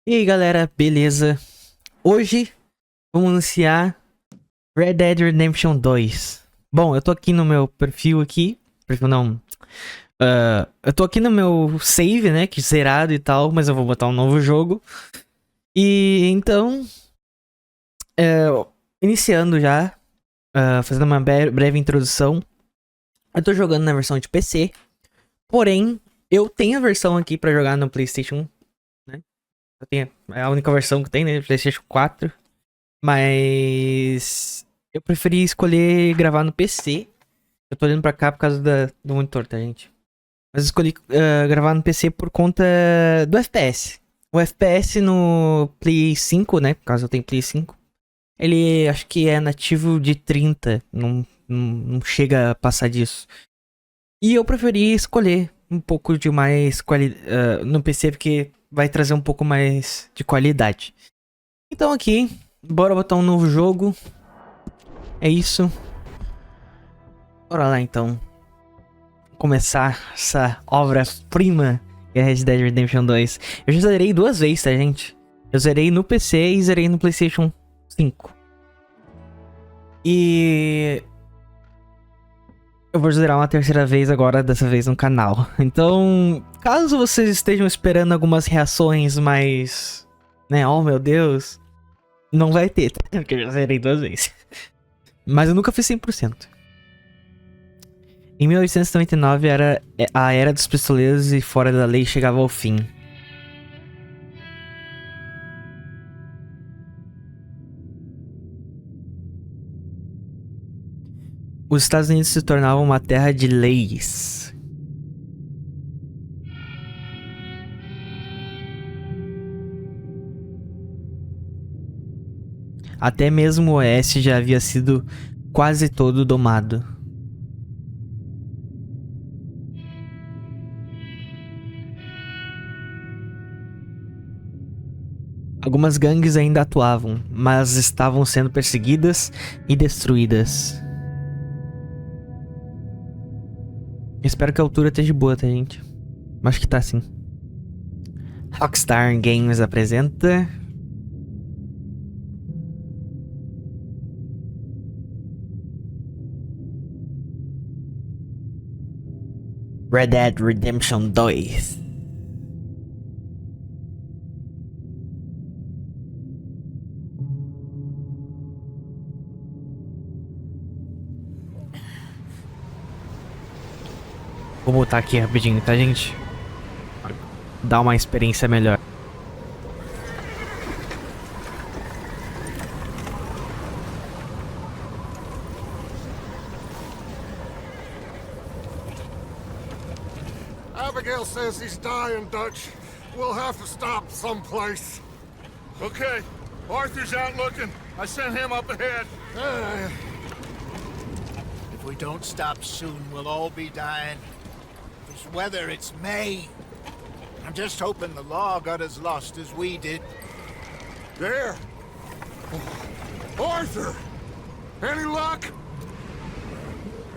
E aí galera, beleza? Hoje vamos anunciar Red Dead Redemption 2. Bom, eu tô aqui no meu perfil aqui. Perfil não. Eu tô aqui no meu save, né? Que zerado e tal, mas eu vou botar um novo jogo. E então. é, Iniciando já. Fazendo uma breve introdução. Eu tô jogando na versão de PC. Porém, eu tenho a versão aqui pra jogar no PlayStation, né? É a única versão que tem, né? PlayStation 4. Mas eu preferi escolher gravar no PC. Eu tô olhando pra cá por causa do monitor, tá, gente? Mas eu escolhi gravar no PC por conta do FPS. O FPS no Play 5, né? Caso eu tenha Play 5. Ele acho que é nativo de 30. Não chega a passar disso. E eu preferi escolher um pouco de mais qualidade no PC porque vai trazer um pouco mais de qualidade. Então aqui, bora botar um novo jogo. É isso. Bora lá então. Começar essa obra-prima que é Red Dead Redemption 2. Eu já zerei duas vezes, tá, gente? Eu zerei no PC e zerei no PlayStation 5. E eu vou zerar uma terceira vez agora, dessa vez no canal. Então, caso vocês estejam esperando algumas reações mais, né, oh meu Deus, não vai ter, tá? Porque eu já zerei duas vezes. Mas eu nunca fiz 100%. Em 1899 era a era dos pistoleiros e fora da lei chegava ao fim. Os Estados Unidos se tornavam uma terra de leis. Até mesmo o Oeste já havia sido quase todo domado. Algumas gangues ainda atuavam, mas estavam sendo perseguidas e destruídas. Espero que a altura esteja boa, tá, gente? Acho que tá sim. Rockstar Games apresenta... Red Dead Redemption 2. Vou botar aqui rapidinho, tá, gente? Dar uma experiência melhor. Abigail says he's dying, Dutch. We'll have to stop someplace. Okay. Arthur's out looking. I sent him up ahead. If we don't stop soon, we'll all be dying. This weather, it's May. I'm just hoping the law got as lost as we did. There. Arthur! Any luck?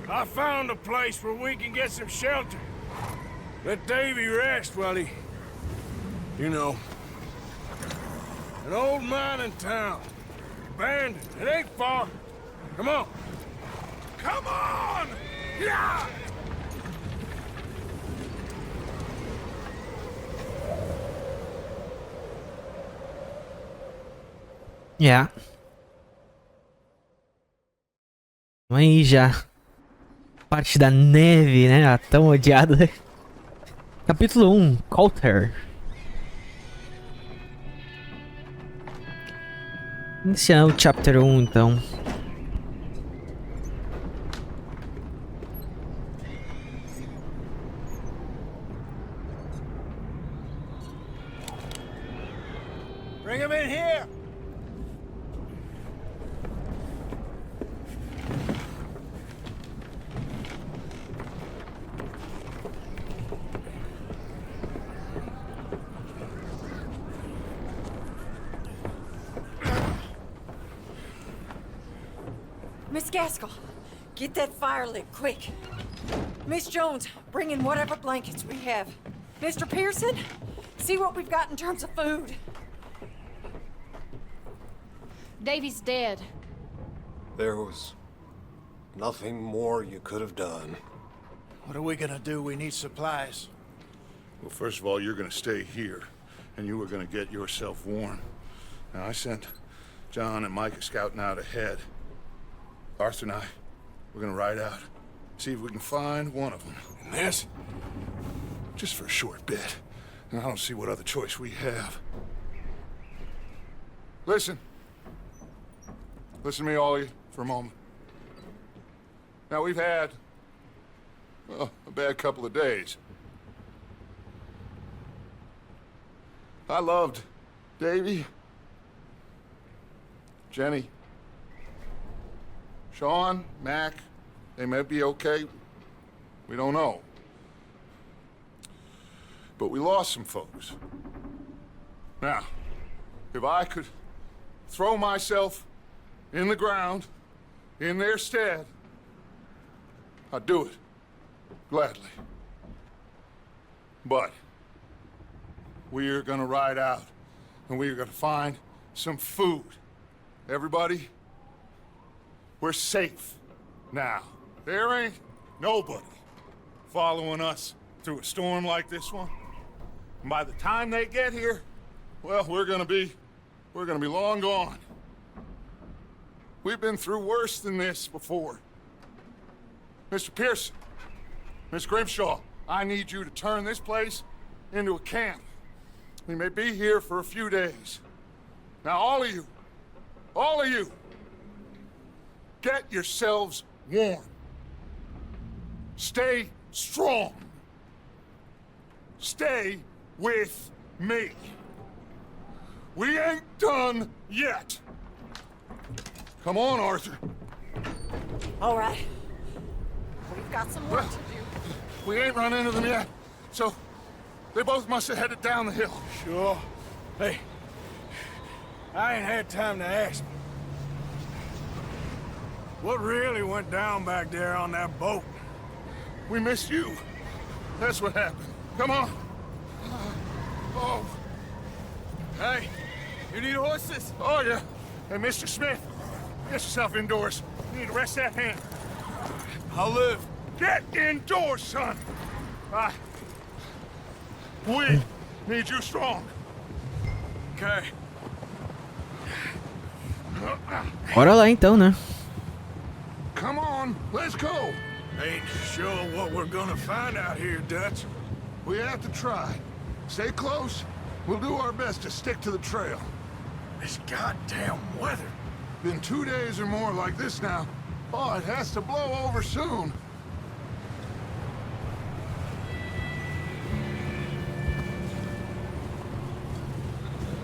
I found a place where we can get some shelter. Let Davy rest while he... You know. An old mining town. Abandoned. It ain't far. Come on. Come on! Yeah! Yeah. Aí já. Parte da neve, né? A tão odiada. Capítulo 1, Coulter. Iniciar o Chapter 1, então. Bring him in here! Miss Gaskell, get that fire lit, quick. Miss Jones, bring in whatever blankets we have. Mr. Pearson, see what we've got in terms of food. Davy's dead. There was nothing more you could have done. What are we gonna do? We need supplies. Well, first of all, you're gonna stay here, and you are gonna get yourself warm. Now, I sent John and Micah scouting out ahead. Arthur and I, we're gonna ride out, see if we can find one of them. And this, just for a short bit. And I don't see what other choice we have. Listen. Listen to me, all of you, for a moment. Now, we've had, well, a bad couple of days. I loved Davy, Jenny, Sean, Mac. They may be okay. We don't know. But we lost some folks. Now, if I could throw myself in the ground in their stead, I'd do it. Gladly. But we're gonna ride out, and we're gonna find some food. Everybody, we're safe now. There ain't nobody following us through a storm like this one. And by the time they get here, well, we're gonna be long gone. We've been through worse than this before. Mr. Pearson, Miss Grimshaw, I need you to turn this place into a camp. We may be here for a few days. Now, all of you, get yourselves warm. Stay strong. Stay with me. We ain't done yet. Come on, Arthur. All right. We've got some work to do. We ain't run into them yet, so they both must have headed down the hill. Sure. Hey, I ain't had time to ask. What really went down back there on that boat? We missed you. That's what happened. Come on. Oh. Hey, you need horses? Oh, yeah. Hey, Mr. Smith, get yourself indoors. You need to rest that hand. I'll live. Get indoors, son. We need you strong. Okay. Bora lá então, né? Come on, let's go. Ain't sure what we're gonna find out here, Dutch. We have to try. Stay close. We'll do our best to stick to the trail. This goddamn weather. Been 2 days or more like this now. Oh, it has to blow over soon.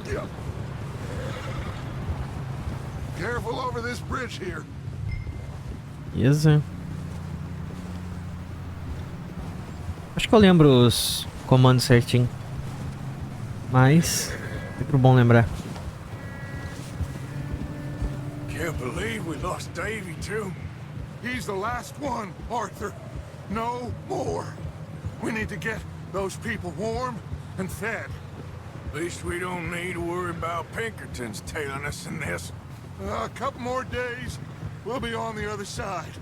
Yeah. Careful over this bridge here. Beleza. Acho que eu lembro os comandos certinho. Mas sempre bom lembrar. Can't believe we lost Davy too. He's the last one, Arthur. No more. We need to get those people warm and fed. At least we don't need to worry about Pinkertons tailing us in this. A couple more days, we'll be on the other side.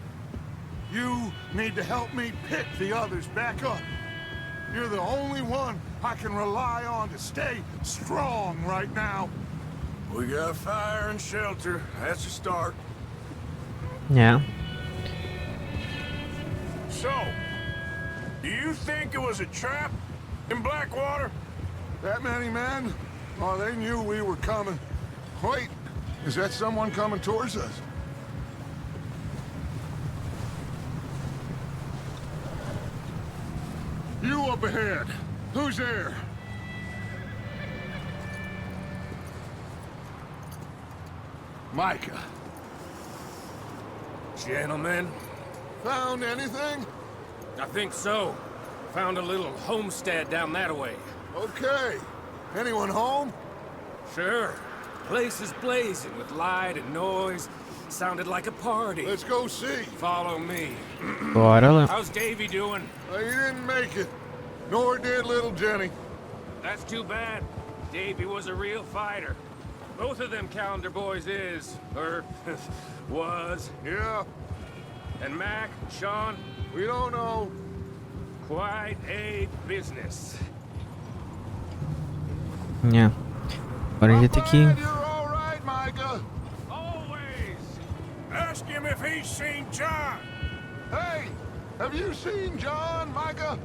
You need to help me pick the others back up. You're the only one I can rely on to stay strong right now. We got fire and shelter. That's a start. Yeah. So, do you think it was a trap in Blackwater? That many men? Oh, they knew we were coming. Wait, is that someone coming towards us? You up ahead. Who's there? Micah. Gentlemen, Found anything? I think so. Found a little homestead down that way. Okay. Anyone home? Sure. Place is blazing with light and noise. Sounded like a party. Let's go see. Follow me. Bora lá. How's Davy doing? He didn't make it. Nor did little Jenny. That's too bad. Davy was a real fighter. Both of them calendar boys is, or was. Yeah, And Mac, Sean, we don't know. quite a business. É. Agora a gente tem que... Glad you're all right, Micah. Always. Ask him if he's seen John. Hey, have you seen John, Micah?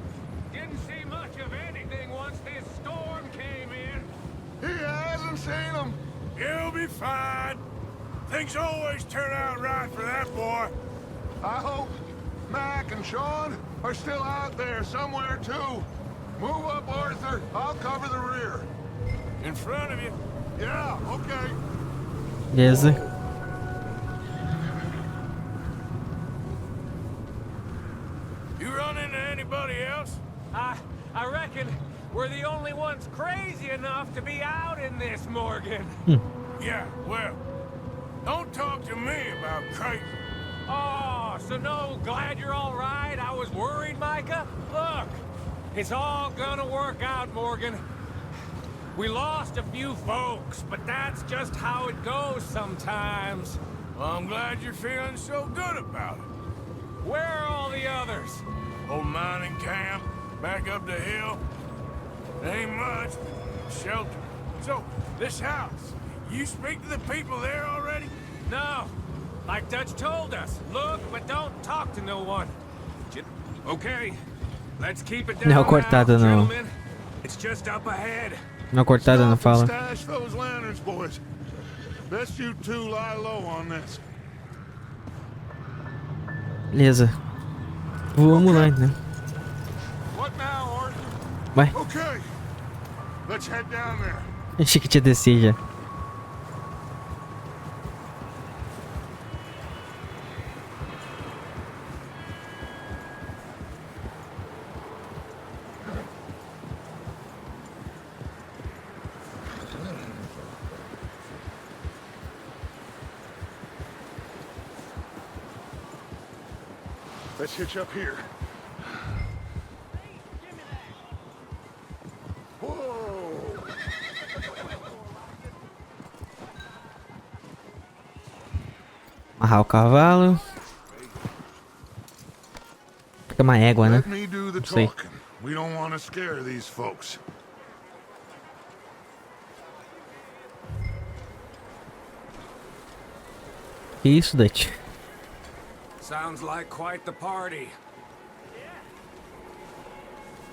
Didn't see much of anything once this storm came in. He hasn't seen him. He'll be fine. Things always turn out right for that boy. I hope Mac and Sean are still out there somewhere, too. Move up, Arthur. I'll cover the rear. In front of you. Yeah, okay. Beleza. You run into anybody else? I reckon we're the only ones crazy enough to be out in this, Morgan. Yeah, well, don't talk to me about crazy. Oh, so no, glad you're all right. I was worried, Micah. Look, it's all gonna work out, Morgan. We lost a few folks, but that's just how it goes sometimes. Well, I'm glad you're feeling so good about it. Where are all the others? Old mining camp, back up the hill. Ain't much, shelter. So, this house, you speak to the people there already? No, like Dutch told us. Look, but don't talk to no one. Okay, let's keep it down Não, now, cortada não. gentlemen. It's just up ahead. Não cortada, não Stop and fala. stash those lanterns, boys. Best you two lie low on this. Beleza. Vamos lá, né? What now, Arthur? Vai. Okay. Let's head down there. Achei que tinha descer já. Let's hitch up here. Whoa! Amarrar o cavalo. Fica uma égua, né? Let me do the Sei. talking. We don't want to scare these folks. Que isso, Dutch? Sounds like quite the party.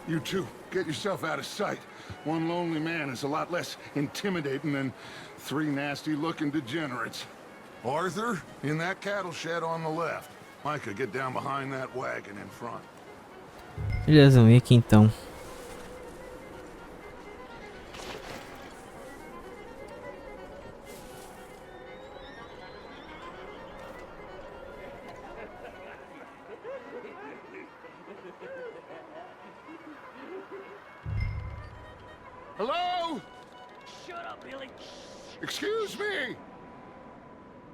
You two, get yourself out of sight. One lonely man is a lot less intimidating than three nasty-looking degenerates. Arthur, in that cattle shed on the left. Micah, get down behind that wagon in front. Beleza, vamos ir aqui então. Hello? Shut up, Billy. Excuse me.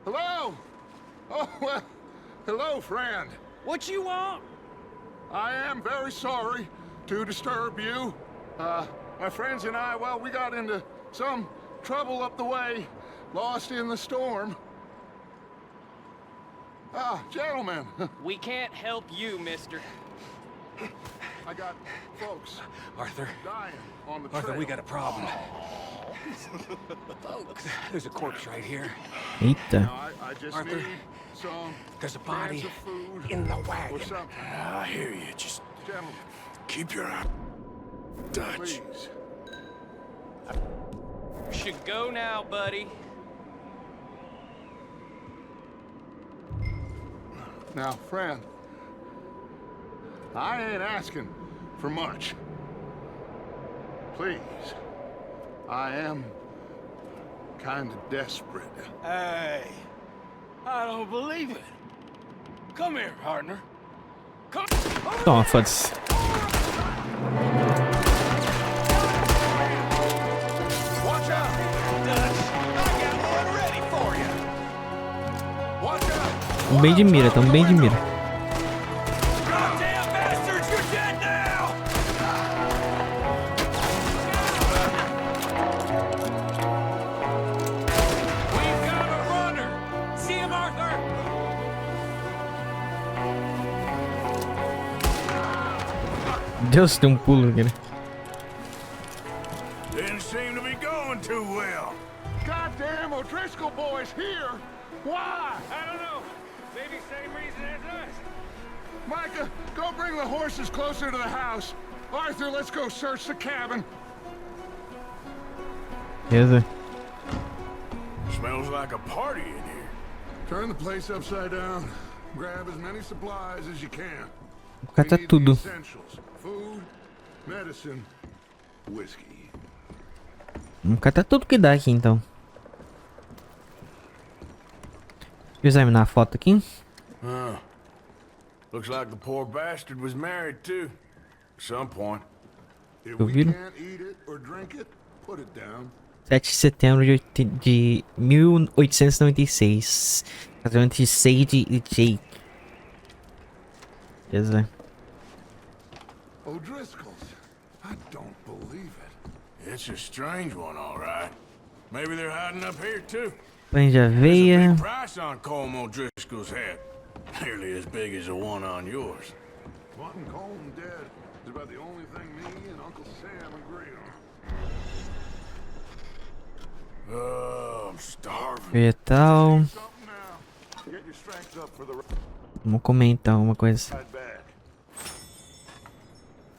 Hello? Oh, well, hello, friend. What you want? I am very sorry to disturb you. My friends and I, well, we got into some trouble up the way, lost in the storm. Ah, gentlemen, We can't help you, mister. I got folks Arthur, dying on the trail. Arthur, we got a problem. There's a corpse right here. Eita. Now, I just Arthur, need some There's a cans body of food in the or wagon. something. I hear you. Just Gentlemen, keep your eye. Dutch. please. Should go now, buddy. Now, friend, I ain't asking for much. Please, I am kind of desperate. Hey, I don't believe it. Come here, partner. Come. Toma, foda-se. Watch out, Dutch. I got one ready for you. Watch out. Tamo bem de mira, tamo bem de mira. Goddamn bastards, you're dead now. Deus, tem um pulo aqui, né? Didn't seem to be going too well. Goddamn O'Driscoll boys here! Why? I don't know. Maybe same reason as us. Micah, go bring the horses closer to the house. Arthur, let's go search the cabin. Beleza. Smells like a party in here. Turn the place upside down. Grab as many supplies as you can. Vou catar tudo. Essentials: food, medicine, whiskey. Vamos catar tudo que dá aqui, então. Deixa eu examinar a foto aqui. Looks like the poor bastard was married too. At some point. If Eu we viro. can't eat it or drink it, put it down. 7 de setembro de 1896. Casamento de Sadie e Jake. Beleza. O'Driscoll's. I don't believe it. It's a strange one, all right. Maybe they're hiding up here too. Pães de There's a aveia. big price on Colm O'Driscoll's head. Nearly as big as the one on yours. Wanting Colm dead is about the only thing me and Uncle Sam agree on. Oh, I'm starving. Vegetal. Something now. Get your strength up for the Vamos comer então uma coisa. ride back.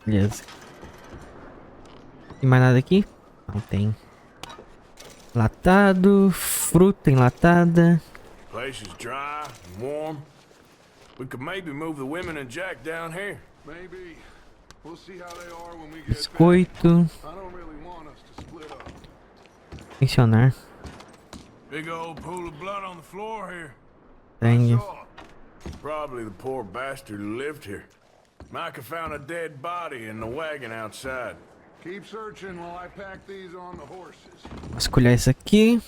Beleza. Tem mais nada aqui? Não tem. Latado. Fruta enlatada. Place is dry and warm. We could maybe move the women and Jack down here. Maybe. We'll see how they are when we get back. Biscoito. I don't really want us to split up. Mencionar. Big old pool of blood on the floor here. Sangue. Saw. Probably the poor bastard who lived here. Micah found a dead body in the wagon outside. Keep searching while I pack these on the horses. Vou escolher isso aqui.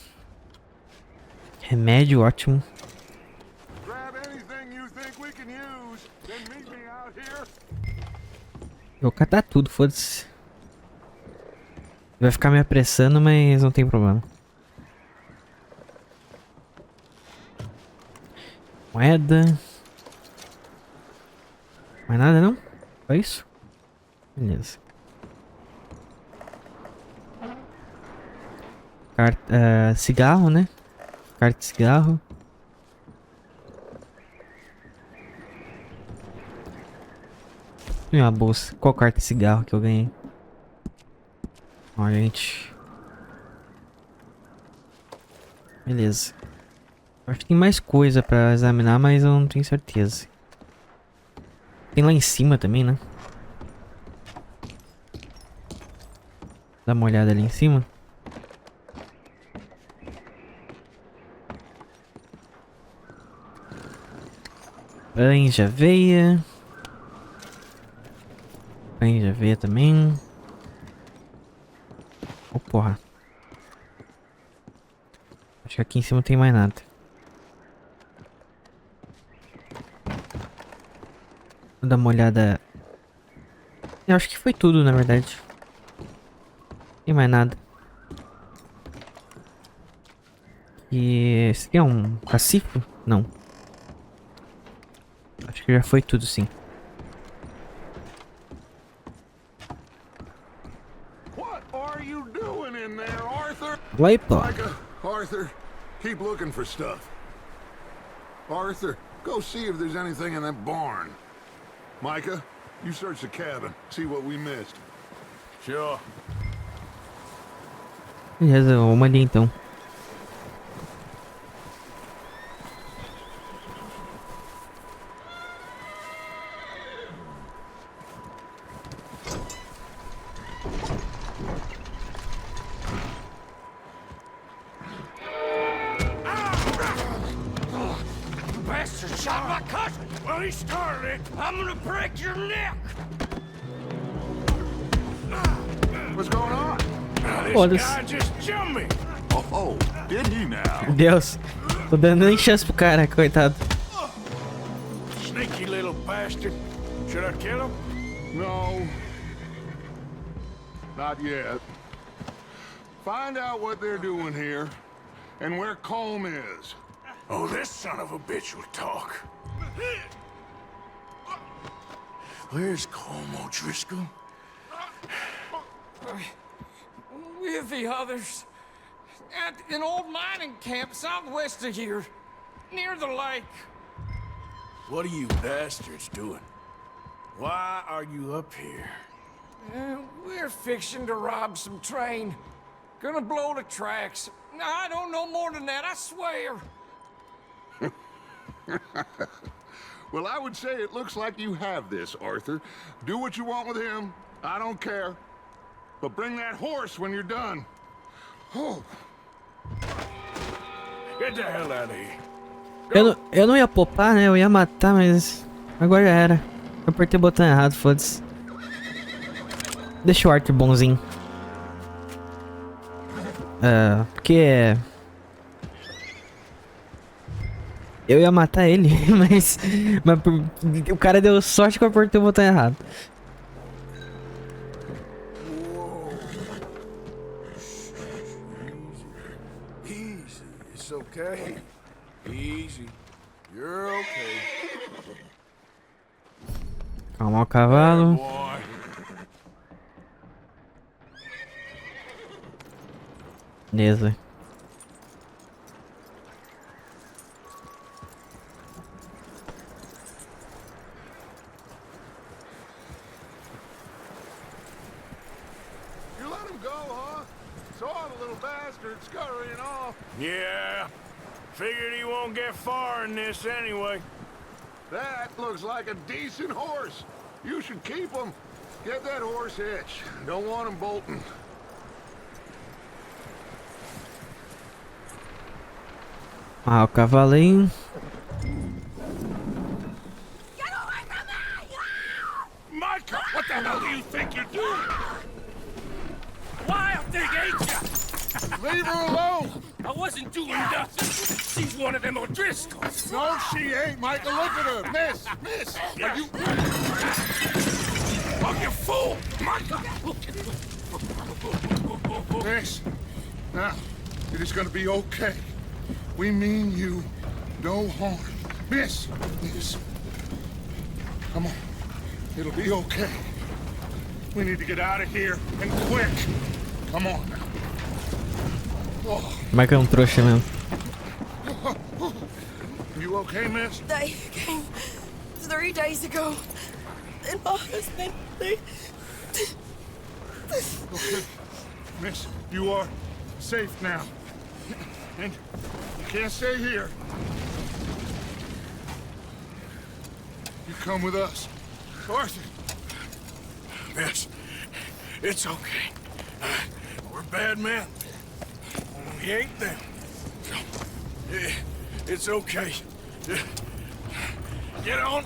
Remédio, ótimo. Grab anything you think we can use, then meet me out here. Vou catar tudo, foda-se. Vai ficar me apressando, mas não tem problema. Moeda. Mais nada não? Só isso? Beleza. Carta, cigarro, né? Carta de cigarro. E uma bolsa. Qual carta de cigarro que eu ganhei? Ó, gente. Beleza. Acho que tem mais coisa pra examinar, mas eu não tenho certeza. Tem lá em cima também, né? Dá uma olhada ali em cima. Pães de aveia. Pães de aveia também. Oh, porra. Acho que aqui em cima não tem mais nada. Vou dar uma olhada. Eu acho que foi tudo, na verdade. Não tem mais nada. E esse aqui é um cacifo? Não. Acho que já foi tudo, sim. What are you doing in there, Arthur? Vai, pô. Micah, Arthur, keep looking for stuff. Arthur, go see if there's anything in that barn. Micah, you search the cabin, see what we missed. Sure. Beleza, vamos ali então. Bastard shot my cousin! Well, he started it! I'm gonna break your neck! What's going on? This Foda-se. guy just jumped me! Oh, did he now? Deus. Tô dando nem chance pro cara, coitado. Sneaky little bastard. Should I kill him? No. Not yet. Find out what they're doing here, and where Colm is. Oh, this son of a bitch will talk. Where's Colm O'Driscoll? With the others. At an old mining camp southwest of here. Near the lake. What are you bastards doing? Why are you up here? We're fixing to rob some train. Gonna blow the tracks. I don't know more than that, I swear. Well, I would say it looks like you have this, Arthur. Do what you want with him. I don't care. But bring that horse when you're done. Oh. Get the hell out of here. Eu não ia popar, né? Eu ia matar, mas agora já era. Eu apertei o botão errado, foda-se. Deixa o Arthur bonzinho. Porque eu ia matar ele, mas o cara deu sorte que eu apertei o botão errado. Easy. It's okay. Easy. You're okay. Calma o cavalo. Boy. Beleza. You let him go, huh? Saw the little bastard scurrying off. Yeah. Figured he won't get far in this anyway. That looks like a decent horse. You should keep him. Get that horse hitched. Don't want him bolting. Ah, o cavalinho. Micah, what the hell do you think you're doing? Wild thing, ain't ya? Leave her alone. I wasn't doing nothing. She's one of them O'Driscolls. No, she ain't, Micah. Look at her. Miss. Are you... Oh, you fool! Micah! Miss. Now, it is gonna be okay. We mean you no harm. Miss. Come on. It'll be okay. We need to get out of here, and quick. Come on now. Oh. Mike é um trouxa mesmo. You okay, miss? They came 3 days ago. And my husband, they... Okay. Miss, you are safe now. And you can't stay here. You come with us. Arthur. Miss, it's okay. We're bad men. We ain't them. It's okay. Get on.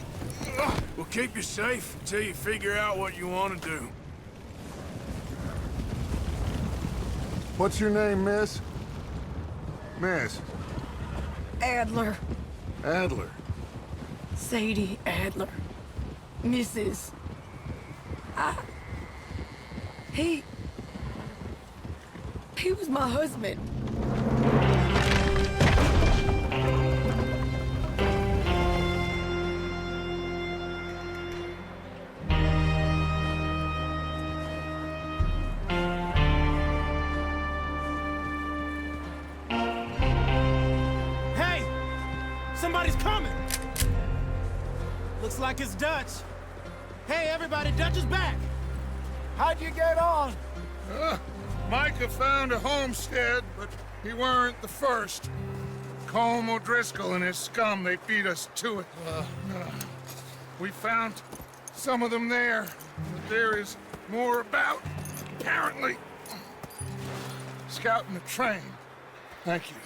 We'll keep you safe until you figure out what you want to do. What's your name, miss? Miss. Adler. Adler. Sadie Adler. Mrs. He was my husband. Hey! Somebody's coming! Looks like it's Dutch. Hey, everybody, Dutch is back! How'd you get on? Micah found a homestead, but he weren't the first. Colm O'Driscoll and his scum, they beat us to it. We found some of them there, but there is more about, apparently. Scouting the train. Thank you.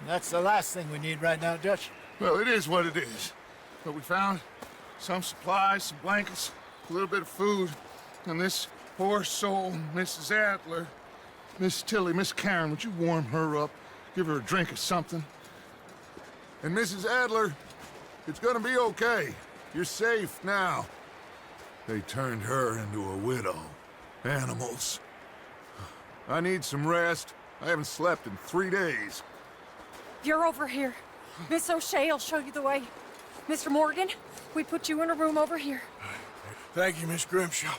That's the last thing we need right now, Dutch. Well, it is what it is. But we found some supplies, some blankets, a little bit of food, and this poor soul, Mrs. Adler, Miss Tilly, Miss Karen, would you warm her up? Give her a drink or something? And Mrs. Adler, it's gonna be okay. You're safe now. They turned her into a widow. Animals. I need some rest. I haven't slept in 3 days. You're over here. Miss O'Shea will show you the way. Mr. Morgan, we put you in a room over here. Thank you, Miss Grimshaw.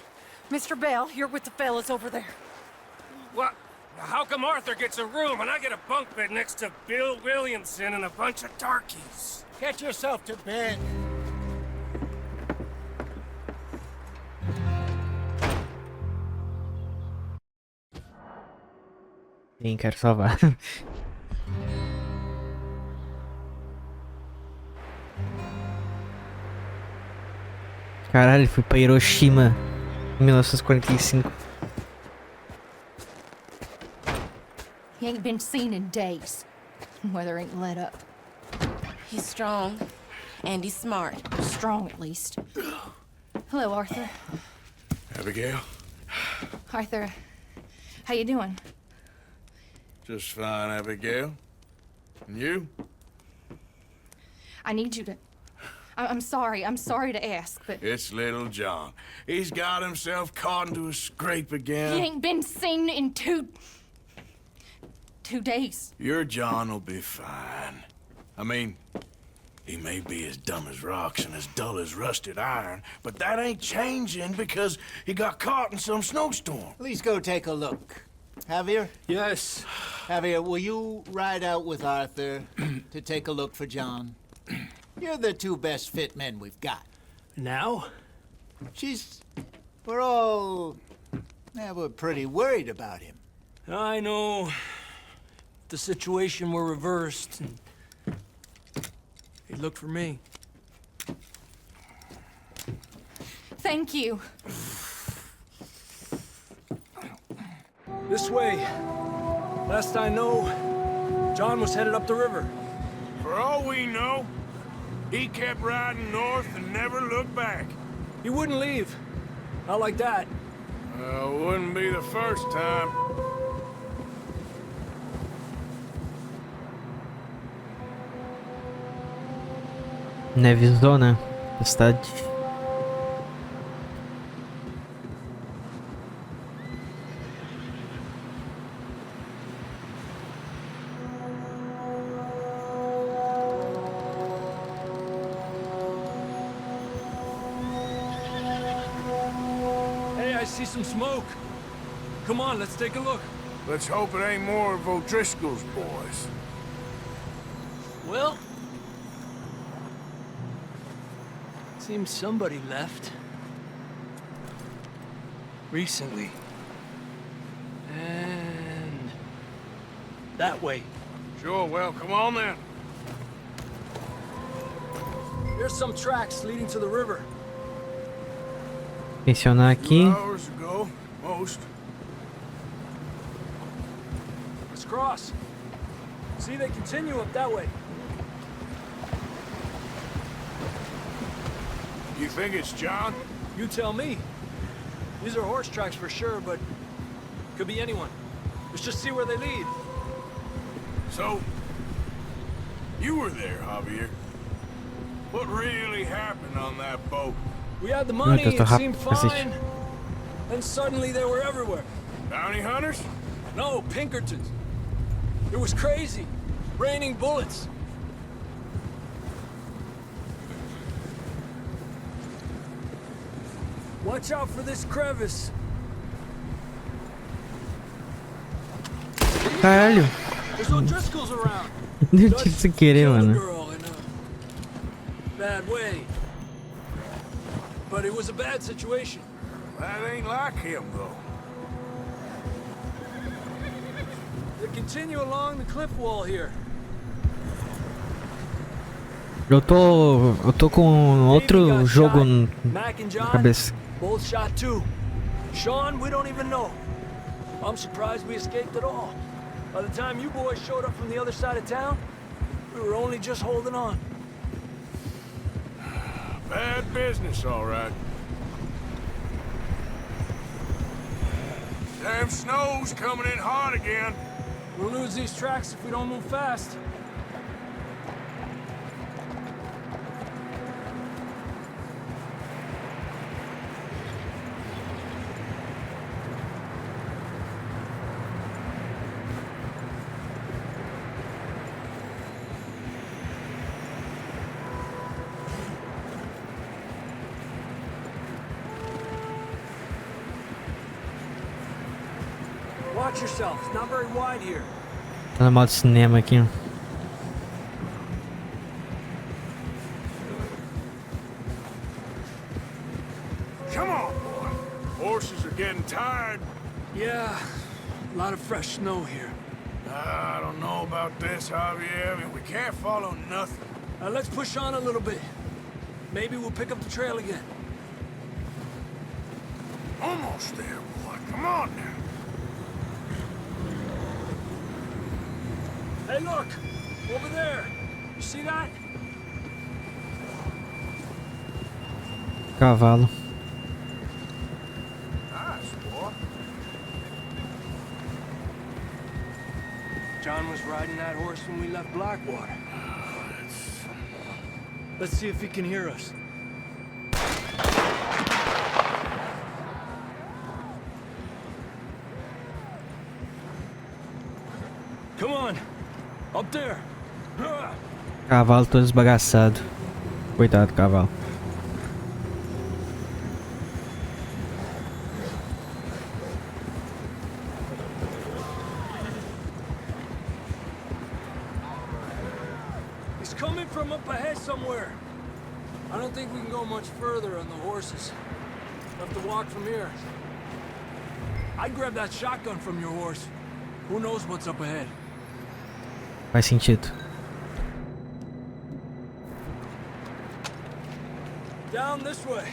Mr. Bell, you're with the fellas over there. What? How come Arthur gets a room and I get a bunk bed next to Bill Williamson and a bunch of darkies? Get yourself to bed. Sim, quero salvar. Caralho, fui pra Hiroshima em 1945. He ain't been seen in days. Weather ain't let up. He's strong, and he's smart. Strong, at least. Hello, Arthur. Abigail? Arthur, how you doing? Just fine, Abigail. And you? I need you to... I'm sorry to ask, but... It's little John. He's got himself caught into a scrape again. He ain't been seen in two days. Your John will be fine. I mean, he may be as dumb as rocks and as dull as rusted iron, but that ain't changing because he got caught in some snowstorm. Please go take a look. Javier? Yes. Javier, will you ride out with Arthur to take a look for John? You're the two best fit men we've got. Now? We're pretty worried about him. I know. If the situation were reversed, and he'd look for me. Thank you. This way. Last I know, John was headed up the river. For all we know, he kept riding north and never looked back. He wouldn't leave. Not like that. Wouldn't be the first time. Nevezona, cidade. I see some smoke. Come on, let's take a look. Let's hope it ain't more of O'Driscoll's boys. Well, seems somebody left. Recently. And that way. Sure, well, come on then. There's some tracks leading to the river. Mencionar aqui. 2 hours ago, most. Let's cross. See, they continue up that way. You think it's John? You tell me. These are horse tracks for sure, but could be anyone. Let's just see where they lead. So, you were there, Javier. What really happened on that boat? We had the money, das it doch ab, seemed was ich. fine. Then suddenly they were everywhere. Bounty hunters? No, Pinkertons. It was crazy. Raining bullets. Watch out for this crevice. Caralho. There's O'Driscolls around. Não tinha sem querer, Killed a mano. girl in a bad way. But it was a bad situation. That ain't like him, though. They continue along the cliff wall here. Eu tô com outro jogo Mac and na John, cabeça. both shot too. Sean, we don't even know. I'm surprised we escaped at all. By the time you boys showed up from the other side of town, we were only just holding on. Bad business, all right. Damn snow's coming in hard again. We'll lose these tracks if we don't move fast. Watch yourself. It's not very wide here. Tá no modo cinema aqui. Come on, boy. Horses are getting tired. Yeah, a lot of fresh snow here. I don't know about this, Javier. I mean, we can't follow nothing. Let's push on a little bit. Maybe we'll pick up the trail again. Almost there, boy. Come on now. Hey, look! Over there! You see that? Cavalo. Nice, boy. John was riding that horse when we left Blackwater. Let's see if he can hear us. Come on! Up there! Cavalo todo esbagaçado. Coitado do cavalo. He's coming from up ahead somewhere. I don't think we can go much further on the horses. We'll have to walk from here. I'd grab that shotgun from your horse. Who knows what's up ahead? Faz sentido. Down this way.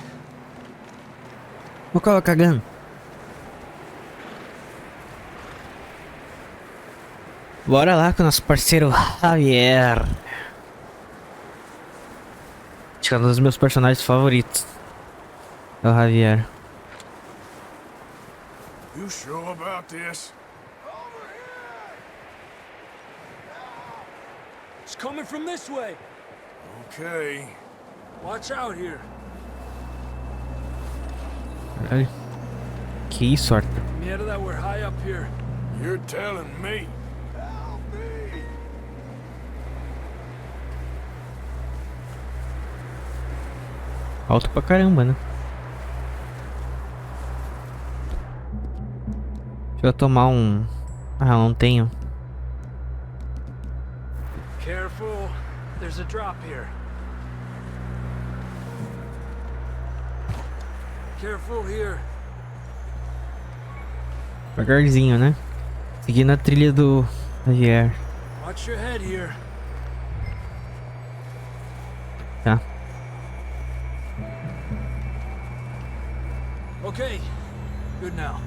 Vou colocar cagando. Bora lá com o nosso parceiro Javier. Acho que é um dos meus personagens favoritos. É o Javier. You sure about this? It's coming from this way. Okay. Watch out here. Caralho. Que isso, Arthur? Mierda, that we're high up here. You're telling me. Help me! Alto pra caramba, né? Deixa eu tomar um... Ah, não tenho. Careful. There's a drop here. Careful here. Devagarzinho, né? Seguindo a trilha do Javier. Watch your head here. Tá. Okay. Good now.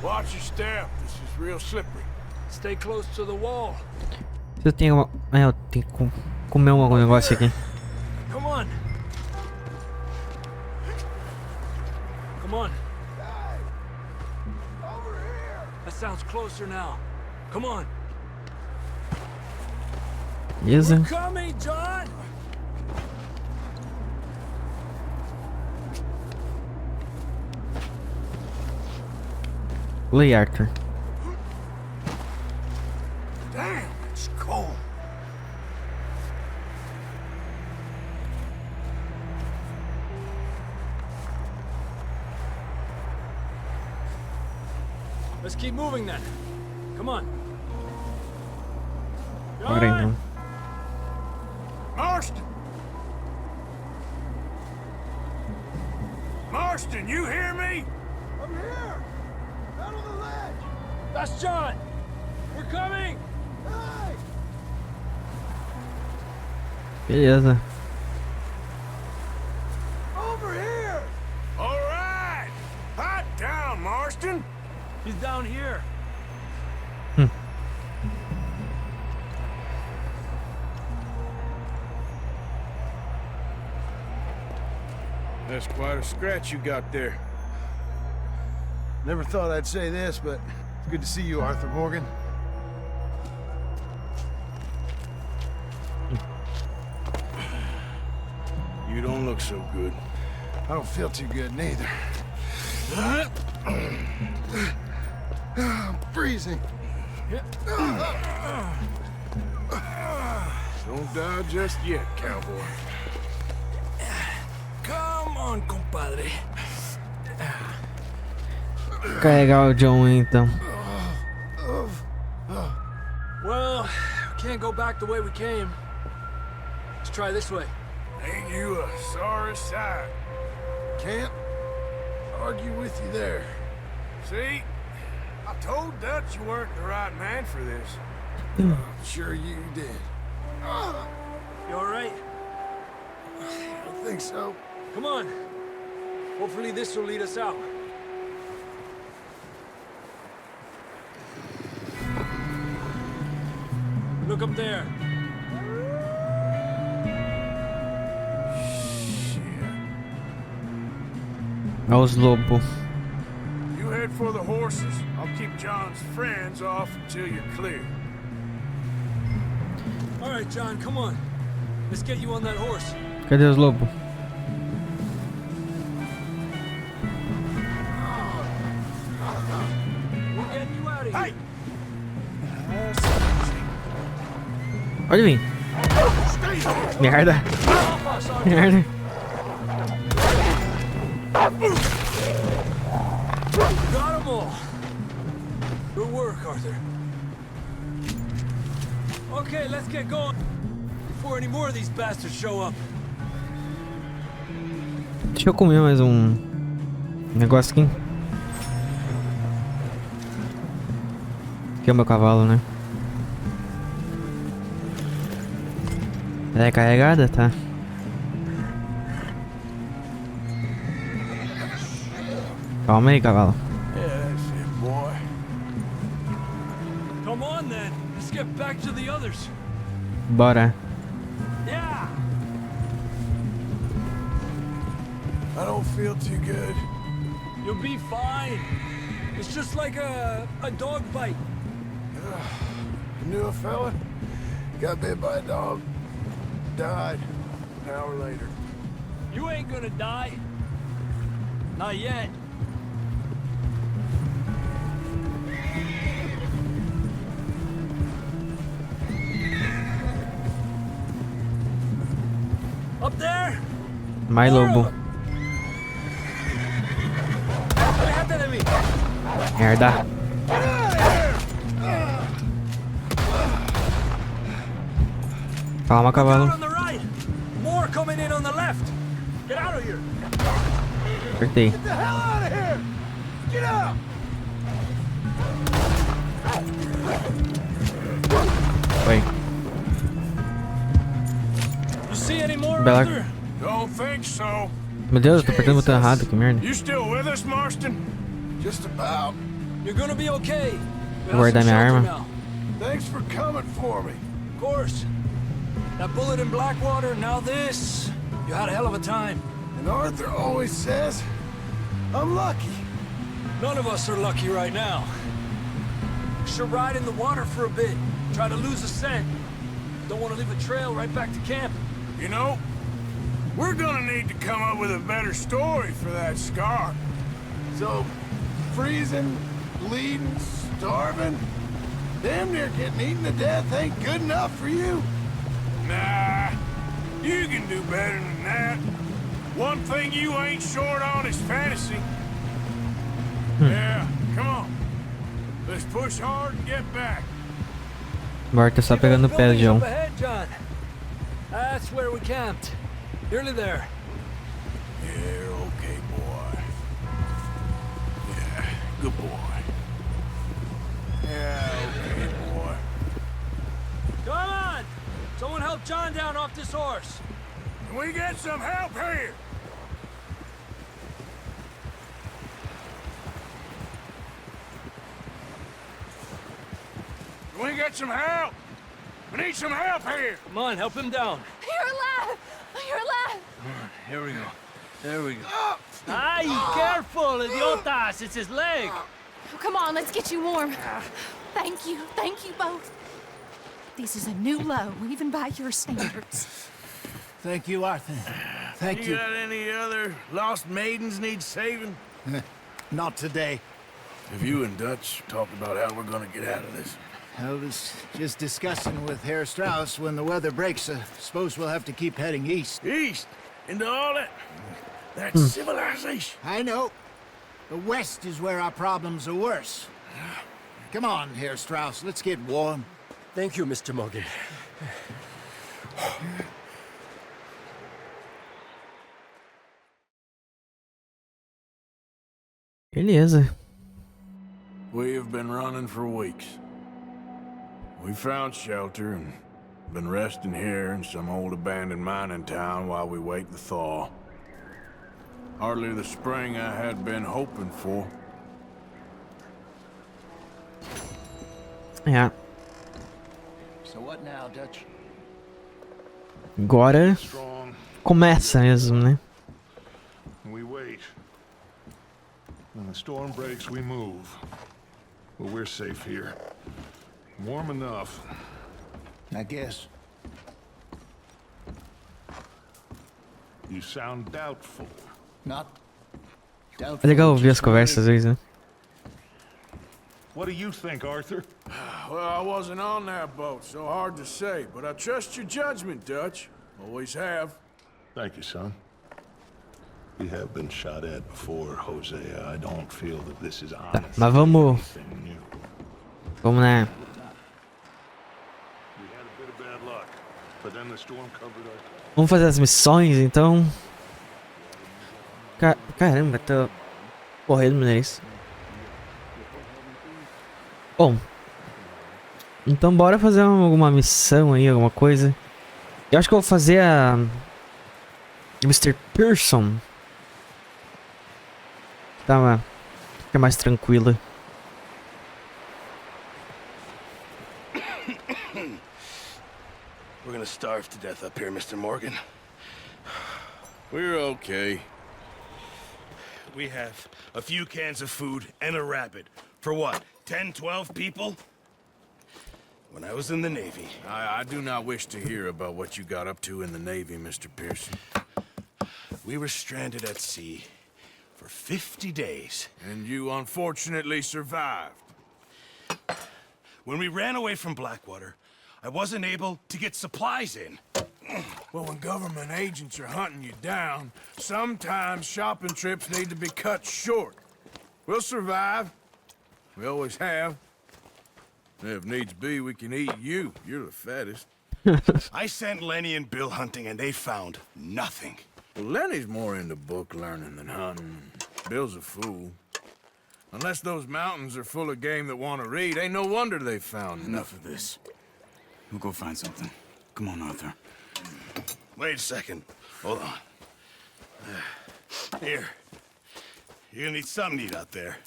Watch your step. This is real slippery. Stay close to the wall. Se eu tenho uma... Ah, eu tenho que comer algum negócio aqui. Come on. Come on. Over here! That sounds closer now. Come on. Beleza. We're coming, John. Oi, Arthur. Damn, it's cold. Let's keep moving then. Come on. Bora então. Marston! Marston, you hear me? I'm here! Out on the ledge! That's John. We're coming. Hey! Beleza. Over here! All right. Hot down, Marston. He's down here. That's quite a scratch you got there. Never thought I'd say this, but it's good to see you, Arthur Morgan. You don't look so good. I don't feel too good, neither. I'm freezing. Don't die just yet, cowboy. Come on, compadre. Carregar o John então. Well, can't go back the way we came. Let's try this way. Ain't you a sorry sight? Can't argue with you there. See? I told Dutch you weren't the right man for this. Sure you did. You alright? I don't think so. Come on. Hopefully this will lead us out. Look up there. Olha os lobos. You head for the horses. I'll keep John's friends off until you're clear. Alright, John, come on. Let's get you on that horse. Cadê os lobos? We're getting you out of here. Hey! Pode vir. Merda. Merda. Got 'em all. Good work, Arthur. Okay, let's get going before any more of these bastards show up. Deixa eu comer mais um negócio aqui. Aqui é o meu cavalo, né? Ela é carregada? Tá. Calma aí, cavalo. Yeah, that's it, boy. Come on then. Let's get back to the others. Bora. Yeah. I don't feel too good. You'll be fine. It's just like a dog bite. Knew a fella, got bit by a dog, died an hour later. You ain't gonna die. Not yet. Up there? Mais lobo. Aléjate de mí. Merda. Calma, cavalo. On the right. More coming in on the left. Get out of here. Apertei. Get the hell out of here! Get out! Foi. You see any more, Bela- Arthur? Don't think so. Meu Deus, eu tô apertando o botão errado, que merda. You still with us, Marston? Just about. You're gonna be okay. We Vou have guardar some minha shelter arma. now. Thanks for coming for me. Of course. That bullet in Blackwater, now this. You had a hell of a time. And Arthur always says, I'm lucky. None of us are lucky right now. Should ride in the water for a bit. Try to lose a scent. Don't want to leave a trail right back to camp. You know, we're gonna need to come up with a better story for that scar. So, freezing, bleeding, starving, damn near getting eaten to death ain't good enough for you. Nah, you can do better than that. One thing you ain't short on is fantasy. Yeah, come on. Let's push hard and get back. Agora tá só pegando o pé, Buildings João. up ahead, John. That's where we camped. Nearly there. Yeah, okay, boy. Yeah, good boy. Yeah, okay, boy. Come on! Someone help John down off this horse. Can we get some help here? Can we get some help? We need some help here. Come on, help him down. You're alive! You're alive! Here we go. There we go. Ay, careful, idiotas! It's his leg. Oh, come on, let's get you warm. Thank you both. This is a new low, even by your standards. Thank you, Arthur. Thank you. Got any other lost maidens need saving? Not today. Have you and Dutch talked about how we're gonna get out of this? I was just discussing with Herr Strauss when the weather breaks. Suppose we'll have to keep heading east. East? Into all that civilization? I know. The west is where our problems are worse. Come on, Herr Strauss, let's get warm. Thank you, Mr. Morgan. Beleza. We have been running for weeks. We found shelter and been resting here in some old abandoned mining town while we wait the thaw. Hardly the spring I had been hoping for. É. So what now, Dutch? Agora Strong. começa mesmo, né? We wait. When the storm breaks, we move. But we're safe here. Warm enough. I guess. You sound doubtful. Not É doubtful. legal ouvir as conversas às vezes, né? What do you think, Arthur? Well, I wasn't on that boat, so hard to say, but I trust your judgment, Dutch. Always have. Thank you, son. We have been shot at before, Hosea. I don't feel that this is honest. Mas vamos, Anything new. né? We had a bit of bad luck, but then the storm covered our... Vamos fazer as missões, então. Caramba, tô correndo no nariz. Bom, então bora fazer alguma missão aí, alguma coisa. Eu acho que eu vou fazer a Mr. Pearson. Tá, fica mais tranquila. We're gonna starve to death up here, Mr. Morgan. We're okay. We have a few cans of food and a rabbit. For what, 10, 12 people? When I was in the Navy... I do not wish to hear about what you got up to in the Navy, Mr. Pearson. We were stranded at sea for 50 days. And you unfortunately survived. When we ran away from Blackwater, I wasn't able to get supplies in. Well, when government agents are hunting you down, sometimes shopping trips need to be cut short. We'll survive. We always have. If needs be, we can eat you. You're the fattest. I sent Lenny and Bill hunting, and they found nothing. Well, Lenny's more into book learning than hunting. Bill's a fool. Unless those mountains are full of game that want to read, ain't no wonder they found Enough of this. We'll go find something. Come on, Arthur. Wait a second. Hold on. Here. You're gonna need something to eat out there.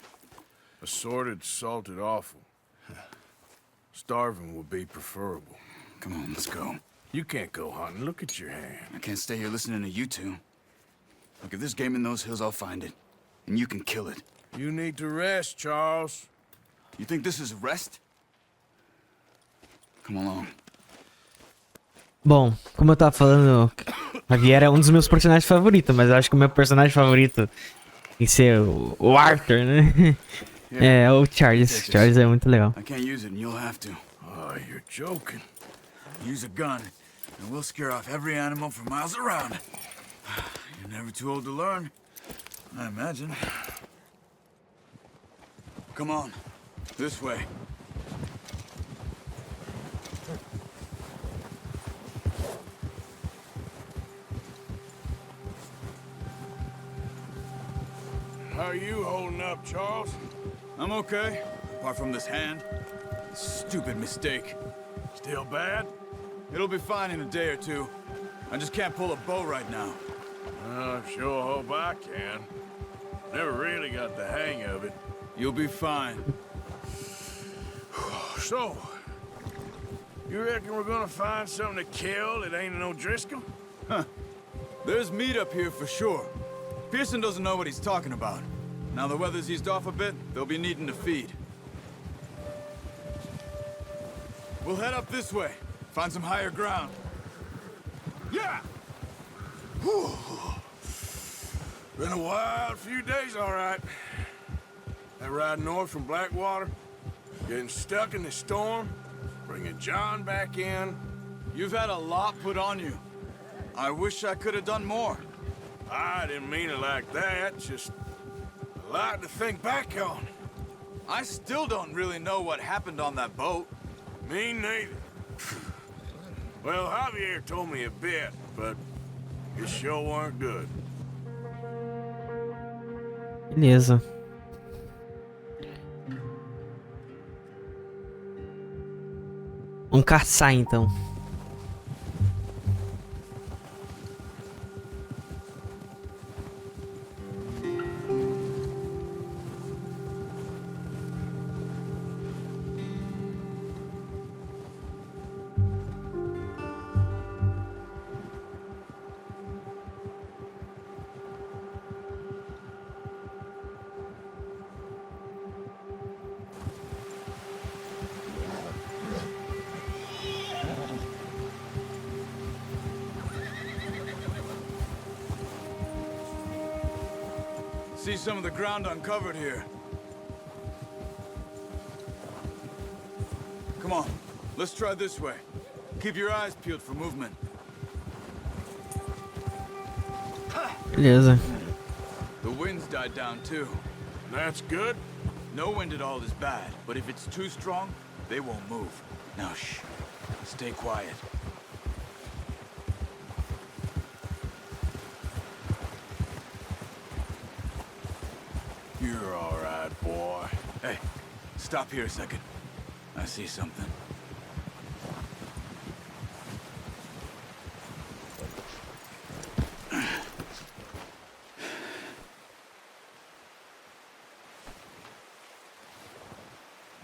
Assorted, salted offal. Starving would be preferable. Come on, let's go. You can't go hunting. Look at your hand. I can't stay here listening to you two. Look, if there's game in those hills, I'll find it. And you can kill it. You need to rest, Charles. You think this is rest? Come along. Bom, como eu tava falando, Javier é um dos meus personagens favoritos, mas eu acho que o meu personagem favorito em ser o Arthur, né? É o Charles. Charles é muito legal. I can't use it and you'll have to. Oh, you're joking. Use a gun and we'll scare off every animal for miles around. You're never too old to learn, I imagine. Come on, this way. How are you holding up, Charles? I'm okay, apart from this hand. Stupid mistake. Still bad? It'll be fine in a day or two. I just can't pull a bow right now. I sure hope I can. Never really got the hang of it. You'll be fine. So, you reckon we're gonna find something to kill that ain't no Driscoll? Huh. There's meat up here for sure. Pearson doesn't know what he's talking about. Now the weather's eased off a bit, they'll be needing to feed. We'll head up this way. Find some higher ground. Yeah! Whew. Been a wild few days, all right. That ride north from Blackwater, getting stuck in the storm, bringing John back in. You've had a lot put on you. I wish I could have done more. I didn't mean it like that, just A lot to think back on. I still don't really know what happened on that boat. Me neither. Well, Javier told me a bit, but it sure weren't good. Beleza. Vamos caçar então. See some of the ground uncovered here. Come on, let's try this way. Keep your eyes peeled for movement. Beleza. The wind's died down too. That's good. No wind at all is bad, but if it's too strong, they won't move. Now shh, stay quiet. You're all right, boy. Hey, stop here a second. I see something.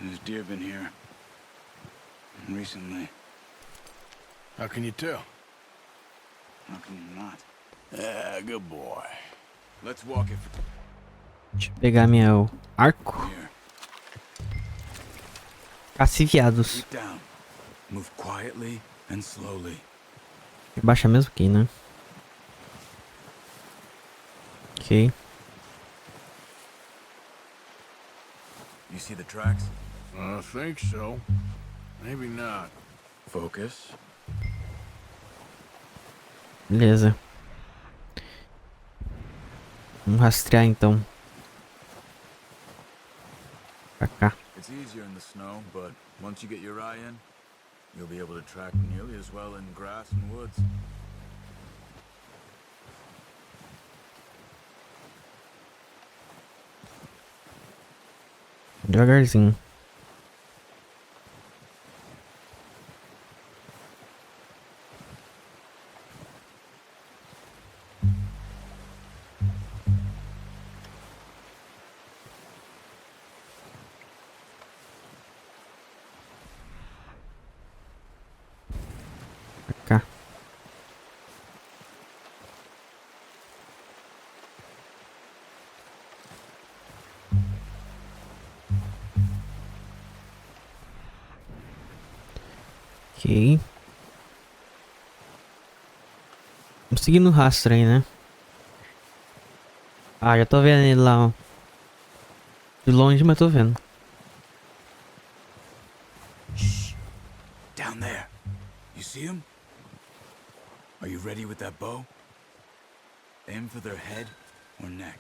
There's deer been here. Recently. How can you tell? How can you not? Yeah, good boy. Let's walk it. Deixa eu pegar meu arco. Here. Caciviados. Keep down. Move quietly and slowly. Baixa mesmo aqui, né? Ok. You see the tracks? I think so. Maybe not. Focus. Beleza. Vamos rastrear então. Pra cá. It's easier in the snow, but once you get your eye in, you'll be able to track nearly as well in grass and woods. Devagarzinho. Pra cá. Ok. Vamos seguir no rastro aí, né? Ah, já tô vendo ele lá, ó. De longe, mas tô vendo. Shh. Down there. You see him? Are you ready with that bow? Aim for their head or neck.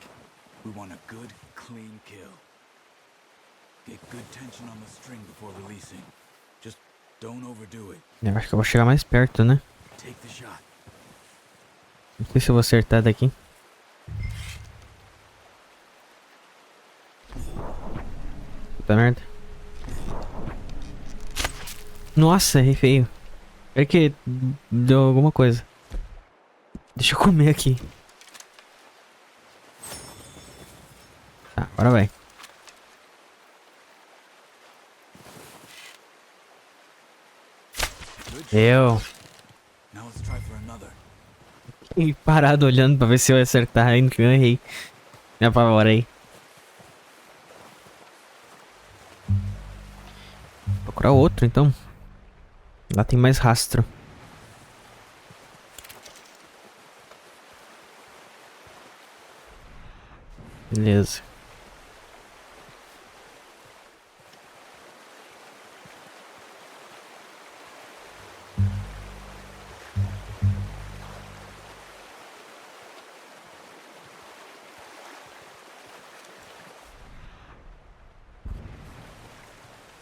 We want a good, clean kill. Get good tension on the string before releasing. Just don't overdo it. Eu acho que eu vou chegar mais perto, né? Take the shot. Não sei se eu vou acertar daqui. Puta merda. Nossa, errei feio. É que deu alguma coisa. Deixa eu comer aqui. Tá, agora vai. Eu. Now let's try for another. Fiquei parado olhando pra ver se eu ia acertar, ainda que eu errei. Me apavorei. Vou procurar outro então. Lá tem mais rastro. Beleza.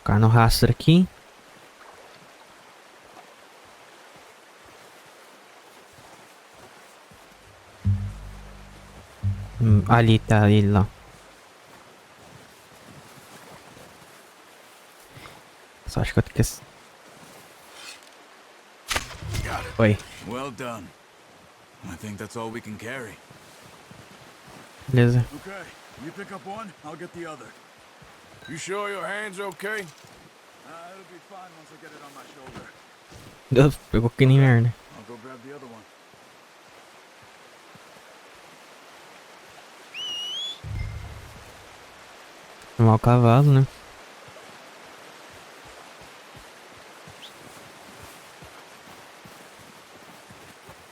Ficar no rastro aqui. Ali tá ele lá. Só acho que eu tenho que... Oi. Well done. I think that's all we can carry. Beleza. Okay, you pick up one, I'll get the other. You sure your hand's okay? It'll be fine once I get it on my shoulder. Deus, pegou que nem merda. I'll go grab the other one. Chamar o cavalo, né?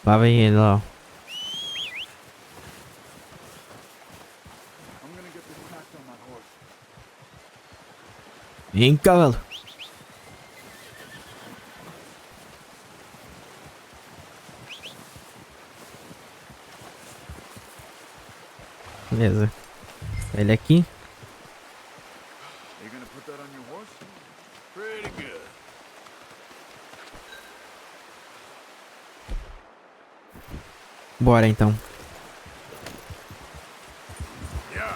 Lá vem ele, ó. I'm gonna get this packed on my horse. Vem, cavalo. Beleza. Ele aqui. Are you gonna put that on your horse? Pretty good. Bora então. Yeah.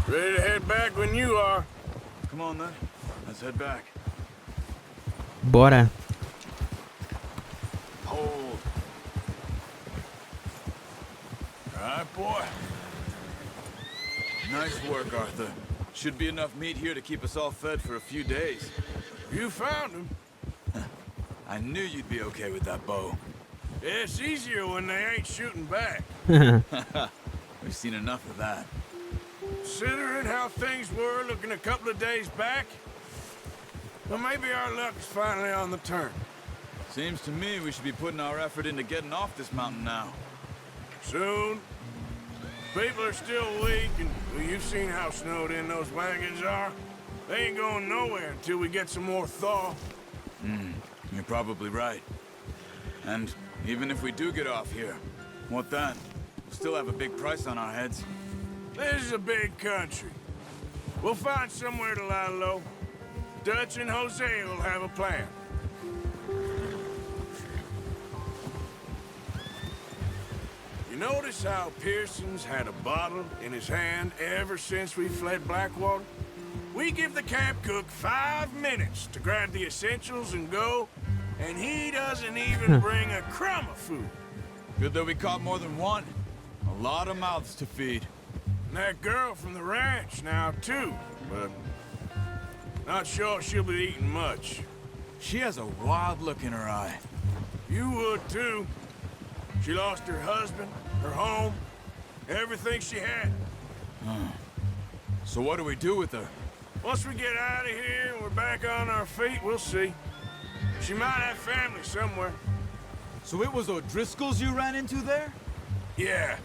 Ready to head back when you are. Come on then, let's head back. Bora. Hold. All right, boy. Nice work, Arthur. Should be enough meat here to keep us all fed for a few days. You found him. I knew you'd be okay with that bow. It's easier when they ain't shooting back. We've seen enough of that. Considering how things were looking a couple of days back, well, maybe our luck is finally on the turn. Seems to me we should be putting our effort into getting off this mountain now. Soon. People are still weak, and well, you've seen how snowed in those wagons are. They ain't going nowhere until we get some more thaw. You're probably right. And even if we do get off here, what then? We'll still have a big price on our heads. This is a big country. We'll find somewhere to lie low. Dutch and Jose will have a plan. You notice how Pearson's had a bottle in his hand ever since we fled Blackwater? We give the camp cook 5 minutes to grab the essentials and go, and he doesn't even bring a crumb of food. Good that we caught more than one. A lot of mouths to feed. And that girl from the ranch now, too, but not sure she'll be eating much. She has a wild look in her eye. You would, too. She lost her husband, her home, everything she had. So what do we do with her? Once we get out of here and we're back on our feet, we'll see. She might have family somewhere. So it was O'Driscoll's you ran into there? Yeah.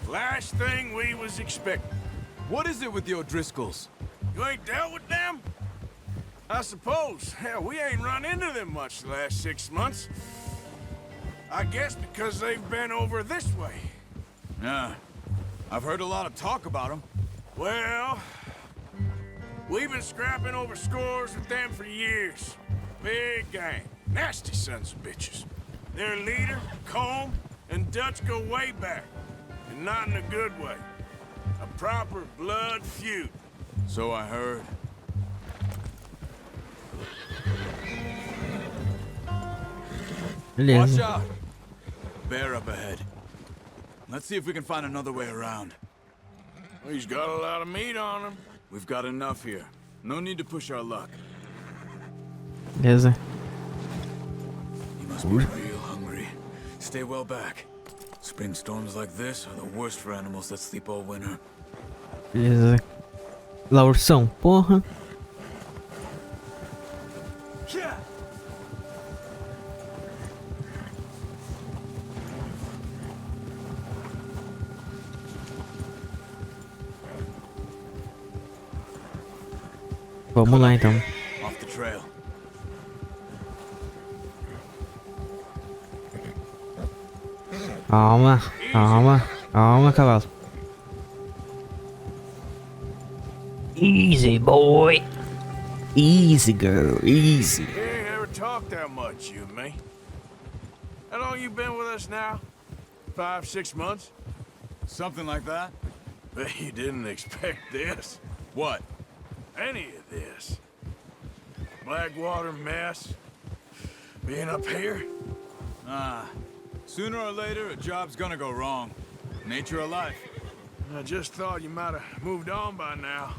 Last thing we was expecting. What is it with the O'Driscolls? You ain't dealt with them? I suppose. Hell, we ain't run into them much the last 6 months. I guess because they've been over this way. Yeah. I've heard a lot of talk about them. Well, we've been scrapping over scores with them for years. Big gang. Nasty sons of bitches. Their leader, Combe, and Dutch go way back. And not in a good way. A proper blood feud. So I heard. Watch Beleza. out! Bear up ahead. Let's see if we can find another way around. He's got a lot of meat on him. We've got enough here. No need to push our luck. Beleza. You must be real hungry. Stay well back. Spring storms like this are the worst for animals that sleep all winter. Beleza. Lá, ursão. Porra. Vamos lá então. Off the trail. Calma, calma, calma, cavalo. Easy, boy. Easy, girl. Easy. We ain't ever talked that much, you and me. How long you been with us now? 5, 6 months? Something like that? Bet you didn't expect this. What? Any of this. Blackwater mess. Being up here? Sooner or later, a job's gonna go wrong. Nature of life. I just thought you might have moved on by now.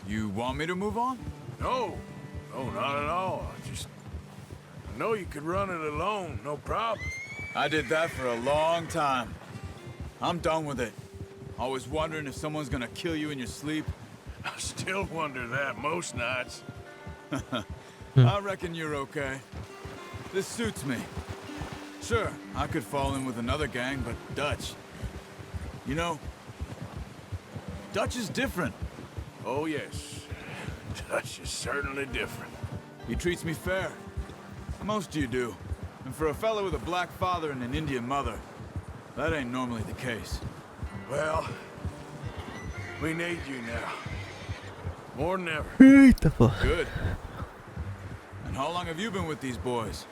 You want me to move on? No. No, not at all. I know you could run it alone, no problem. I did that for a long time. I'm done with it. Always wondering if someone's gonna kill you in your sleep. I still wonder that most nights. I reckon you're okay. This suits me. Sure, I could fall in with another gang, but Dutch... You know, Dutch is different. Oh, yes. Dutch is certainly different. He treats me fair. Most of you do. And for a fella with a black father and an Indian mother, that ain't normally the case. Well, we need you now. More than ever. Good. And how long have you been with these boys?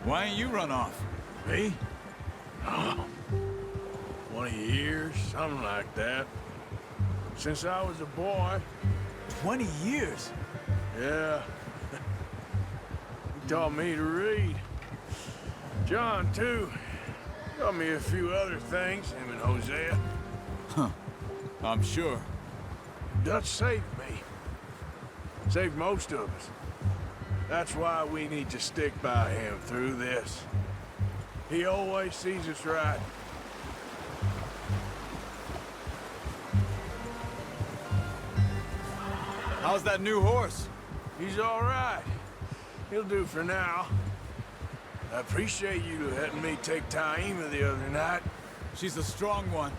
Why ain't you run off? Me? Oh, 20 years, something like that. Since I was a boy. 20 years? Yeah. He taught me to read. John, too. Taught me a few other things, him and Hosea. Huh. I'm sure. Dutch saved me. Saved most of us. That's why we need to stick by him through this. He always sees us right. How's that new horse? He's all right. He'll do for now. I appreciate you letting me take Taima the other night. She's a strong one.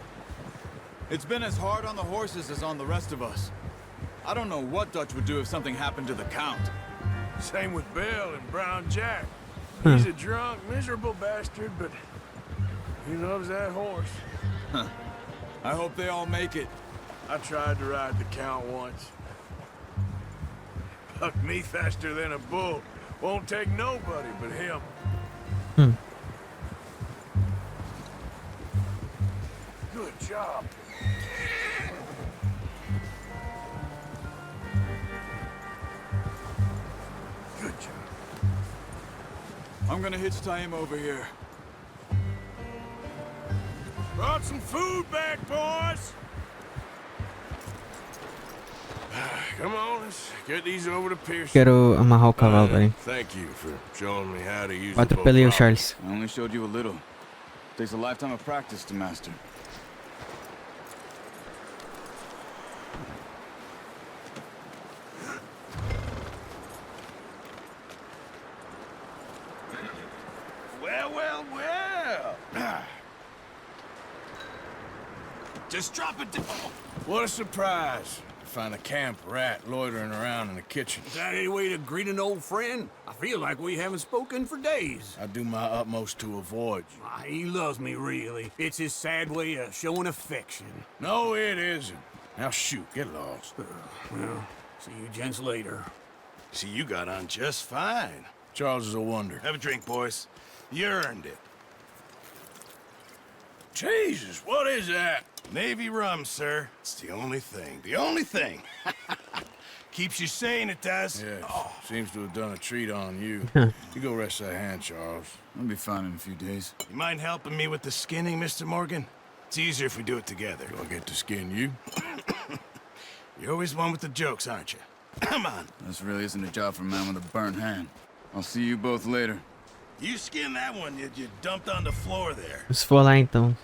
It's been as hard on the horses as on the rest of us. I don't know what Dutch would do if something happened to the Count. Same with Bill and Brown Jack. He's a drunk, miserable bastard, but he loves that horse. Huh. I hope they all make it. I tried to ride the Count once. Bucked me faster than a bull. Won't take nobody but him. Good job. Good job. I'm gonna hitch Taima over here. Brought some food back, boys. Come on, let's get these over to Pierce. Quero amarrar o cavalo, peraí. Thank you for showing me how to use Eu atropelei o Charles. I only showed you a little. Takes a lifetime of practice to master. Well, well, well. Just drop it. What a surprise. Find a camp rat loitering around in the kitchen. Is that any way to greet an old friend? I feel like we haven't spoken for days. I do my utmost to avoid you. He loves me, really. It's his sad way of showing affection. No, it isn't. Now shoot, get lost. Well, see you gents later. See, you got on just fine. Charles is a wonder. Have a drink, boys. You earned it. Jesus, what is that? Navy rum, sir. It's the only thing. The only thing. Keeps you sane, it does. Yes. Seems to have done a treat on you. You go rest that hand, Charles. I'll be fine in a few days. You mind helping me with the skinning, Mr. Morgan? It's easier if we do it together. Do I get to skin you? You're always one with the jokes, aren't you? Come on. This really isn't a job for a man with a burnt hand. I'll see you both later. You skinned that one you dumped on the floor there. Vamos for lá então.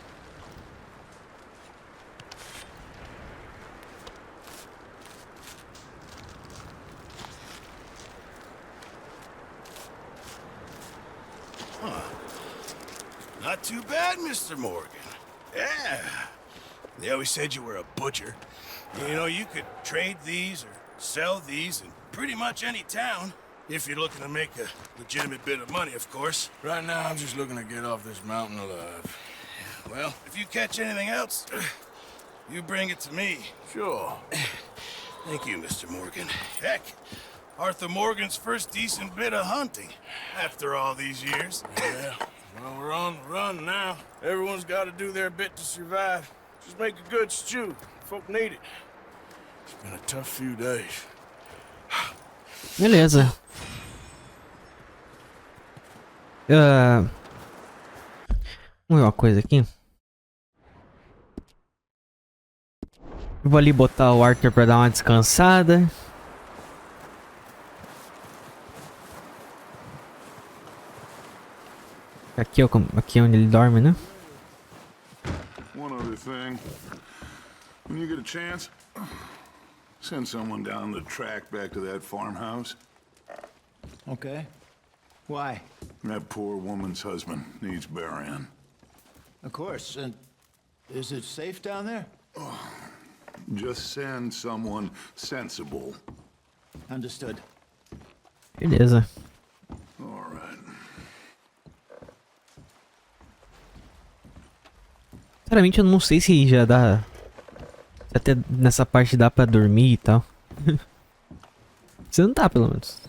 Not too bad, Mr. Morgan. Yeah. They always said you were a butcher. You know, you could trade these or sell these in pretty much any town. If you're looking to make a legitimate bit of money, of course. Right now, I'm just looking to get off this mountain alive. Well, if you catch anything else, you bring it to me. Sure. Thank you, Mr. Morgan. Heck, Arthur Morgan's first decent bit of hunting after all these years. Yeah, well, we're on the run now. Everyone's got to do their bit to survive. Just make a good stew. Folk need it. It's been a tough few days. Beleza. Vamos ver uma coisa aqui. Vou ali botar o Arthur pra dar uma descansada. Aqui é onde ele dorme, né? One other thing. When you get a chance, send someone down the track back to that farmhouse. Okay. Why? That poor woman's husband needs burying. Of course. And is it safe down there? Just send someone sensible. Understood. Beleza. All right. Sinceramente, eu não sei se já dá. Se até nessa parte dá pra dormir e tal. Se não tá, pelo menos.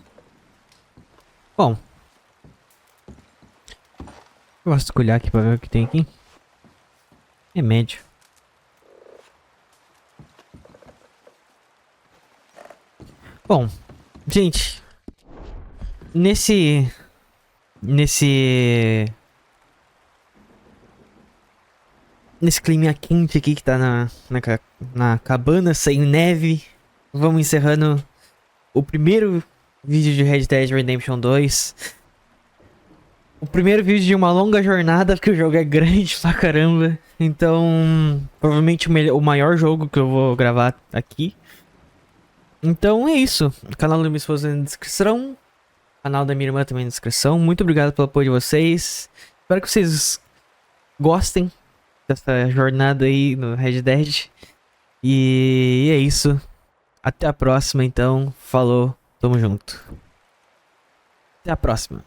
Bom. Eu gosto de escolher aqui pra ver o que tem aqui. Remédio. Bom, gente. Nesse clima quente aqui que tá na cabana, sem neve, vamos encerrando o primeiro vídeo de Red Dead Redemption 2. O primeiro vídeo de uma longa jornada, porque o jogo é grande pra caramba. Então, provavelmente o maior jogo que eu vou gravar aqui. Então é isso. O canal da minha esposa na descrição. O canal da minha irmã também na descrição. Muito obrigado pelo apoio de vocês. Espero que vocês gostem dessa jornada aí no Red Dead. E é isso. Até a próxima, então. Falou. Tamo junto. Até a próxima.